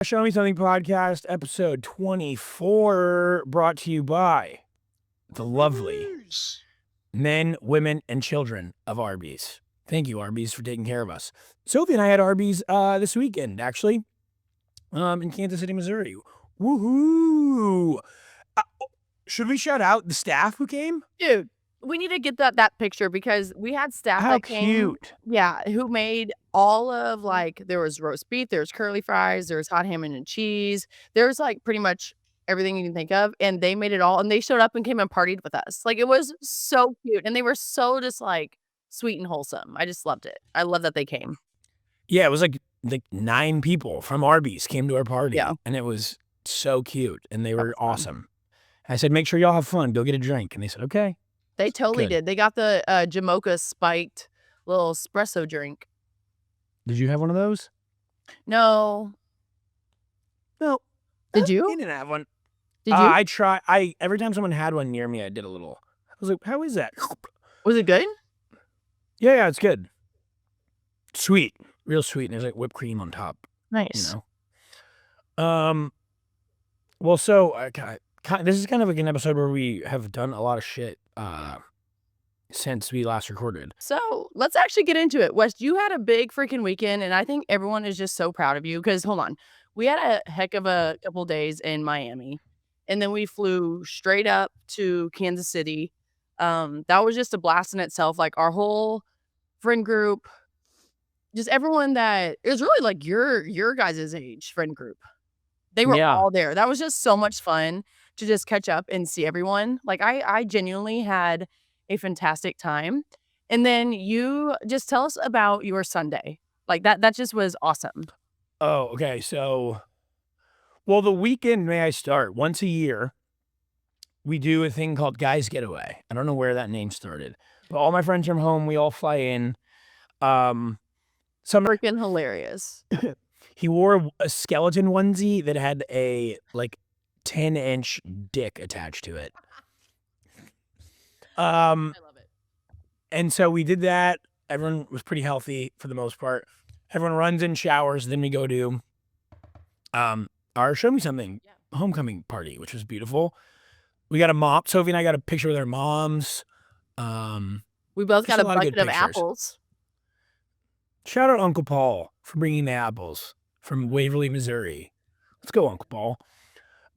Show Me Something podcast, episode 24, brought to you by the lovely men, women, and children of Arby's. Thank you, Arby's, for taking care of us. Sophie and I had Arby's this weekend, actually, in Kansas City, Missouri. Woohoo! Should we shout out the staff who came? Dude, we need to get that picture because we had staff How that came. cute. Yeah, who made all of, like, there was roast beef, there's curly fries, there's hot ham and cheese. There's, like, pretty much everything you can think of, and they made it all, and they showed up and came and partied with us. Like, it was so cute, and they were so just, like, sweet and wholesome. I just loved it. I love that they came. Yeah, it was like 9 people from Arby's came to our party, Yeah. and it was so cute, and they were awesome. I said, make sure y'all have fun. Go get a drink. And they said, okay. They totally did. They got the Jamocha spiked little espresso drink. Did you have one of those? No. No. Did you? You didn't have one. Did you? Every time someone had one near me, I did a little. I was like, how is that? Was it good? Yeah, it's good. Sweet. Real sweet. And there's like whipped cream on top. Nice. You know? Well, so this is kind of like an episode where we have done a lot of shit since we last recorded. So let's actually get into it. Wes, you had a big freaking weekend, and I think everyone is just so proud of you because, hold on, we had a heck of a couple days in Miami, and then we flew straight up to Kansas City. That was just a blast in itself. Like, our whole friend group, just everyone that, it was really like your guys' age friend group. They were all there. That was just so much fun to just catch up and see everyone. Like, I genuinely had a fantastic time. And then you just tell us about your Sunday. Like, that just was awesome. Oh, okay. So, well, the weekend, may I start? Once a year, we do a thing called Guys Getaway. I don't know where that name started, but all my friends from home, we all fly in. Some freaking hilarious. He wore a skeleton onesie that had a, like, 10-inch dick attached to it. I love it. And so we did that. Everyone was pretty healthy for the most part. Everyone runs in, showers. Then we go to our Show Me Something homecoming party, which was beautiful. We got a mom. Sophie and I got a picture with our moms. We both got a bucket of apples. Shout out Uncle Paul for bringing the apples from Waverly, Missouri. Let's go, Uncle Paul.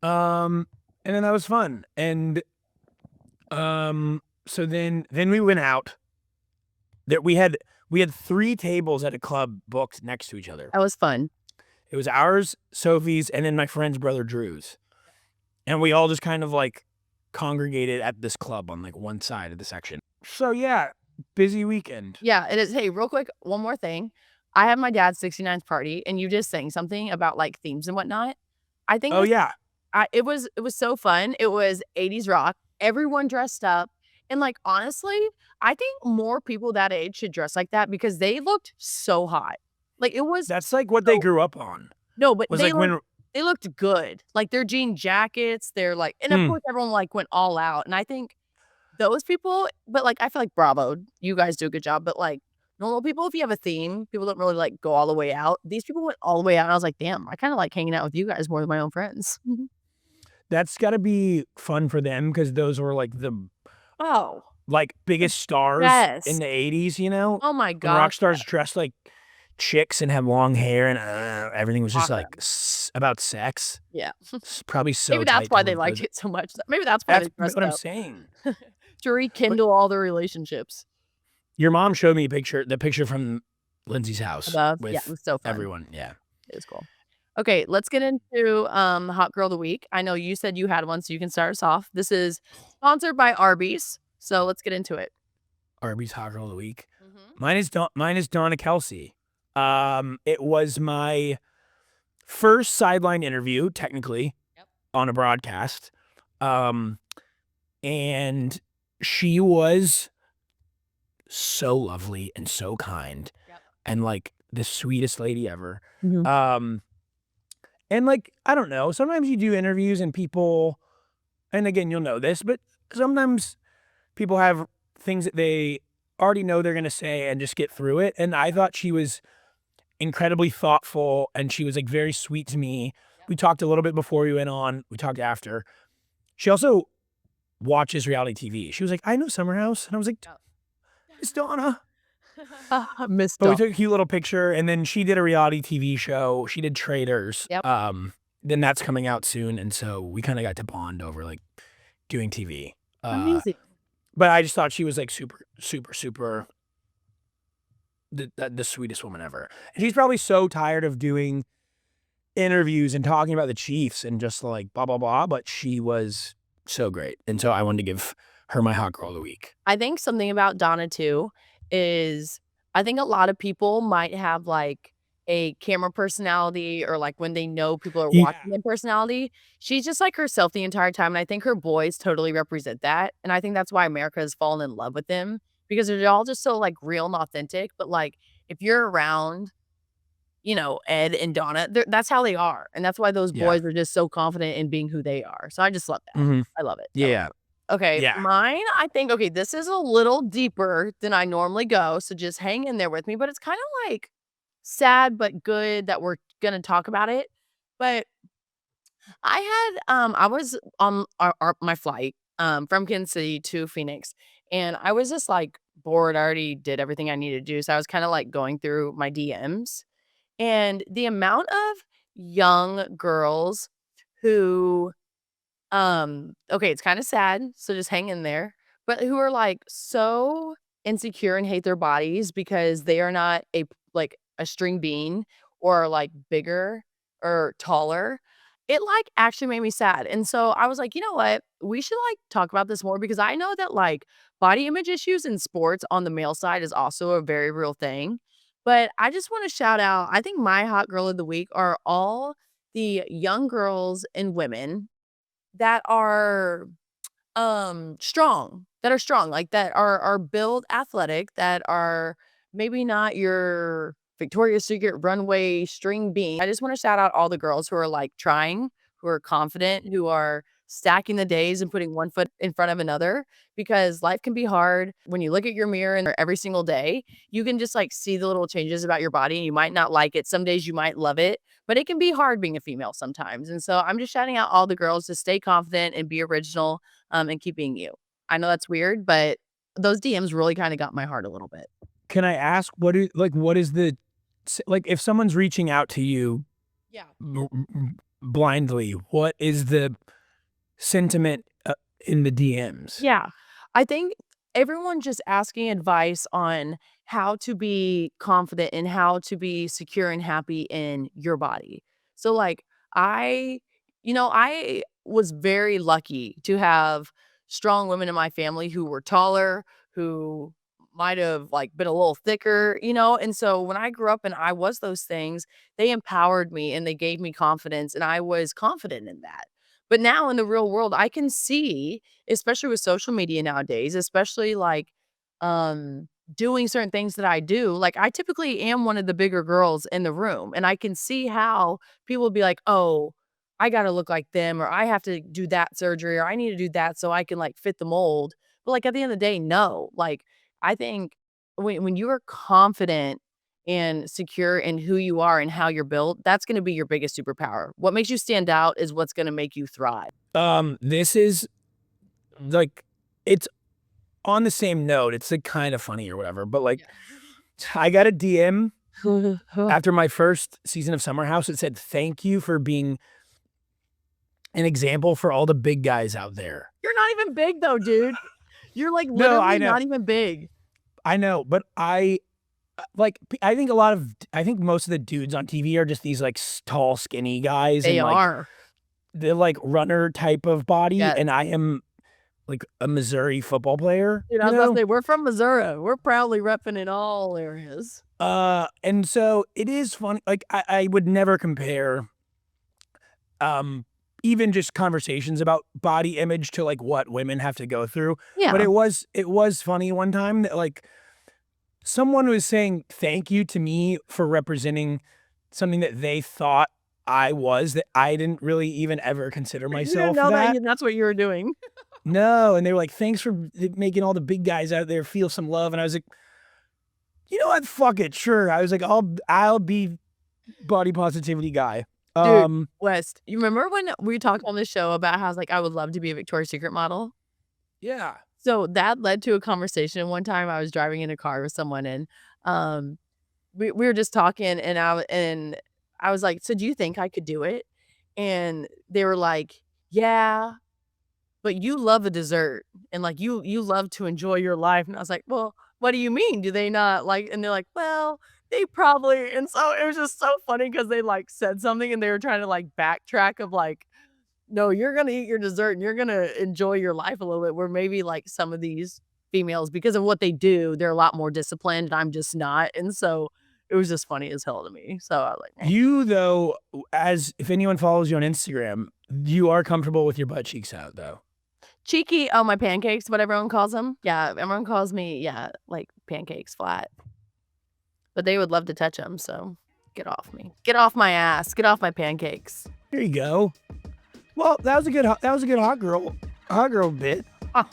And then that was fun. And so then we went out. We had 3 tables at a club booked next to each other. That was fun. It was ours, Sophie's, and then my friend's brother Drew's. And we all just kind of like congregated at this club on like one side of the section. So yeah, busy weekend. Yeah, it is. Hey, real quick, one more thing. I have my dad's 69th party, and you just saying something about like themes and whatnot. I think. Oh yeah. It was so fun. It was 80s rock. Everyone dressed up. And like, honestly, I think more people that age should dress like that because they looked so hot. Like, it was. That's like what they grew up on. No, but they looked good. Like, their jean jackets, they're like, and of course everyone like went all out. And I think those people, but like, I feel like bravo, you guys do a good job. But like, normal people, if you have a theme, people don't really like go all the way out. These people went all the way out. And I was like, damn, I kind of like hanging out with you guys more than my own friends. That's got to be fun for them because those were like the biggest stars in the 80s, you know? Oh my God. When rock stars dressed like chicks and have long hair and everything was just like about sex. Yeah. Probably so maybe that's why they liked it so much. Maybe that's why they dressed what up. I'm saying. To rekindle all the relationships. Your mom showed me the picture from Lindsay's house. With it was so fun. Everyone. Yeah. It was cool. Okay, let's get into Hot Girl of the Week. I know you said you had one, so you can start us off. This is sponsored by Arby's, so let's get into it. Arby's Hot Girl of the Week. Mm-hmm. Mine is Donna Kelce. It was my first sideline interview, technically, on a broadcast. And she was so lovely and so kind and like the sweetest lady ever. Mm-hmm. And like, I don't know, sometimes you do interviews and people, and again, you'll know this, but sometimes people have things that they already know they're going to say and just get through it. And I thought she was incredibly thoughtful, and she was like very sweet to me. We talked a little bit before we went on. We talked after. She also watches reality TV. She was like, I know Summer House. And I was like, Miss Donna. Miss But we Donna. took a cute little picture, and then she did a reality TV show. She did Traders. Yep. Then that's coming out soon, and so we kind of got to bond over like doing TV. Amazing. But I just thought she was like super, super, super the sweetest woman ever. And she's probably so tired of doing interviews and talking about the Chiefs and just like blah, blah, blah. But she was so great. And so I wanted to give her my hot girl of the week. I think something about Donna too is I think a lot of people might have like a camera personality or like when they know people are Yeah. watching them personality. She's just like herself the entire time. And I think her boys totally represent that. And I think that's why America has fallen in love with them because they're all just so like real and authentic. But like if you're around, you know, Ed and Donna, that's how they are. And that's why those Yeah. boys are just so confident in being who they are. So I just love that. Mhm. I love it. Yeah. Okay, Yeah. mine, I think, okay, this is a little deeper than I normally go, so just hang in there with me, but it's kind of like sad but good that we're gonna talk about it. But I was on my flight from Kansas City to Phoenix, and I was just like bored. I already did everything I needed to do, so I was kind of like going through my DMs, and the amount of young girls who okay, it's kinda sad, so just hang in there, but who are, like, so insecure and hate their bodies because they are not like, a string bean or, like, bigger or taller, it, like, actually made me sad, and so I was like, "You know what? We should, like, talk about this more," because I know that, like, body image issues in sports on the male side is also a very real thing, but I just wanna shout out I think my hot girl of the week are all the young girls and women that are, strong, like, that are built athletic, that are maybe not your Victoria's Secret runway string bean. I just wanna shout out all the girls who are, like, trying, who are confident, who are stacking the days and putting one foot in front of another because life can be hard. When you look at your mirror and every single day, you can just, like, see the little changes about your body, and you might not like it. Some days you might love it, but it can be hard being a female sometimes, and so I'm just shouting out all the girls to stay confident and be original, and keep being you. I know that's weird, but those DMs really kinda got my heart a little bit. Can I ask what is the like if someone's reaching out to you Yeah. blindly, what is the sentiment in the DMs? Yeah. I think everyone just asking advice on how to be confident and how to be secure and happy in your body. So like I I was very lucky to have strong women in my family who were taller, who might have like been a little thicker, and so when I grew up and I was those things, they empowered me and they gave me confidence and I was confident in that. But now in the real world, I can see, especially with social media nowadays, especially like doing certain things that I do, like I typically am one of the bigger girls in the room. And I can see how people will be like, oh, I gotta look like them, or I have to do that surgery, or I need to do that so I can like fit the mold. But like at the end of the day, no. Like I think when you are confident and secure in who you are and how you're built, that's gonna be your biggest superpower. What makes you stand out is what's gonna make you thrive. This is like it's on the same note. It's like kind of funny or whatever, but like I got a DM after my first season of Summer House. It said, "Thank you for being an example for all the big guys out there." You're not even big though, dude. You're like No, literally I know. not even big. I know, but I think most of the dudes on TV are just these like tall, skinny guys. They and like are. the like runner type of body, Yes. and I am like a Missouri football player. Dude, I was about to say, we're from Missouri. We're proudly repping in all areas. And so it is funny. Like I would never compare, even just conversations about body image to like what women have to go through. Yeah. But it was funny one time that like someone was saying thank you to me for representing something that they thought I was that I didn't really even ever consider You myself didn't know that. that's what you were doing. No, and they were like, "Thanks for making all the big guys out there feel some love." And I was like, You know what? Fuck it. Sure. I was like, I'll be body positivity guy. Dude, West, you remember when we talked on the show about how I was like, I would love to be a Victoria's Secret model? Yeah. So that led to a conversation. One time I was driving in a car with someone and we were just talking and I was like, so do you think I could do it? And they were like, yeah, but you love a dessert and like you love to enjoy your life. And I was like, well, what do you mean? Do they not like? And they're like, well, they probably. And so it was just so funny because they like said something and they were trying to like backtrack of like, no, you're gonna eat your dessert and you're gonna enjoy your life a little bit. Where maybe like some of these females, because of what they do, they're a lot more disciplined and I'm just not. And so it was just funny as hell to me. So I was like, eh. You, though, as if anyone follows you on Instagram, you are comfortable with your butt cheeks out, though. Cheeky, oh, my pancakes, what everyone calls them. Yeah, everyone calls me, yeah, like pancakes flat. But they would love to touch them, so get off me. Get off my ass. Get off my pancakes. Here you go. Well, that was a good hot girl bit. Oh,